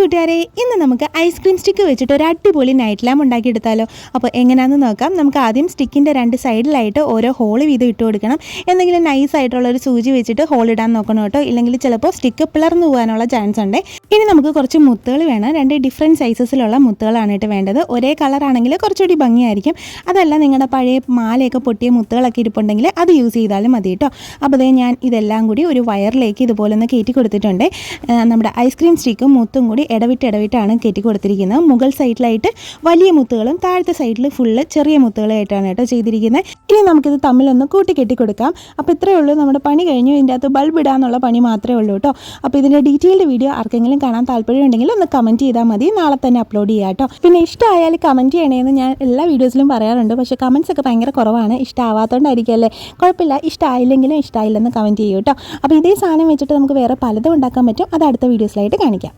കൂട്ടുകാരെ, ഇന്ന് നമുക്ക് ഐസ്ക്രീം സ്റ്റിക്ക് വെച്ചിട്ട് ഒരു അടിപൊളി നൈറ്റ് ലാമ്പ് ഉണ്ടാക്കിയെടുത്താലോ. അപ്പോൾ എങ്ങനെയാണെന്ന് നോക്കാം. നമുക്ക് ആദ്യം സ്റ്റിക്കിൻ്റെ രണ്ട് സൈഡിലായിട്ട് ഓരോ ഹോള് വീതം ഇട്ട് കൊടുക്കണം. എന്തെങ്കിലും നൈസ് ആയിട്ടുള്ളൊരു സൂചി വെച്ചിട്ട് ഹോൾ ഇടാൻ നോക്കണം കേട്ടോ, ഇല്ലെങ്കിൽ ചിലപ്പോൾ സ്റ്റിക്ക് പിളർന്നു പോകാനുള്ള ചാൻസ് ഉണ്ട്. ഇനി നമുക്ക് കുറച്ച് മുത്തുകൾ വേണം. രണ്ട് ഡിഫറെൻറ്റ് സൈസസിലുള്ള മുത്തുകളാണ് കേട്ടോ വേണ്ടത്. ഒരേ കളറാണെങ്കിൽ കുറച്ചുകൂടി ഭംഗിയായിരിക്കും. അതല്ല നിങ്ങളുടെ പഴയ മാലയൊക്കെ പൊട്ടിയ മുത്തുകളൊക്കെ ഇരിപ്പുണ്ടെങ്കിൽ അത് യൂസ് ചെയ്താലും മതി കേട്ടോ. അപ്പോൾ അതേ ഞാൻ ഇതെല്ലാം കൂടി ഒരു വയറിലേക്ക് ഇതുപോലെ ഒന്ന് കയറ്റി കൊടുത്തിട്ടുണ്ട്. നമ്മുടെ ഐസ്ക്രീം സ്റ്റിക്കും മുത്തും കൂടി ഇടവിട്ടാണ് കയറ്റി കൊടുത്തിരിക്കുന്നത്. മുകൾ സൈഡിലായിട്ട് വലിയ മുത്തുകളും താഴത്തെ സൈഡിൽ ഫുള്ള് ചെറിയ മുത്തുകളായിട്ടാണ് കേട്ടോ ചെയ്തിരിക്കുന്നത്. ഇനി നമുക്കിത് തമ്മിലൊന്ന് കൂട്ടി കെട്ടി കൊടുക്കാം. അപ്പോൾ ഇത്രയേ ഉള്ളൂ, നമ്മുടെ പണി കഴിഞ്ഞു. ഇതിൻ്റെ അകത്ത് ബൾബ് ഇടാനുള്ള പണി മാത്രമേ ഉള്ളൂ കേട്ടോ. അപ്പോൾ ഇതിൻ്റെ ഡീറ്റെയിൽഡ് വീഡിയോ ആർക്കെങ്കിലും കാണാൻ താല്പര്യമുണ്ടെങ്കിൽ ഒന്ന് കമൻറ്റ് ചെയ്താൽ മതി. നാളെ തന്നെ അപ്ലോഡ് ചെയ്യാം കേട്ടോ. പിന്നെ ഇഷ്ടമായാൽ കമൻറ്റ് ചെയ്യണമെന്ന് ഞാൻ എല്ലാ വീഡിയോസിലും പറയാറുണ്ട്. പക്ഷേ കമൻറ്റ്സ് ഒക്കെ ഭയങ്കര കുറവാണ്. ഇഷ്ടമാവാത്തതുകൊണ്ടായിരിക്കും അല്ലേ. കുഴപ്പമില്ല, ഇഷ്ടമായില്ലെങ്കിലും ഇഷ്ടമായില്ലെന്ന് കമൻറ്റ് ചെയ്യൂ കേട്ടോ. അപ്പോൾ ഇതേ സാധനം വെച്ചിട്ട് നമുക്ക് വേറെ പലതും ഉണ്ടാക്കാൻ പറ്റും. അത് അടുത്ത വീഡിയോസിലായിട്ട് കാണിക്കാം.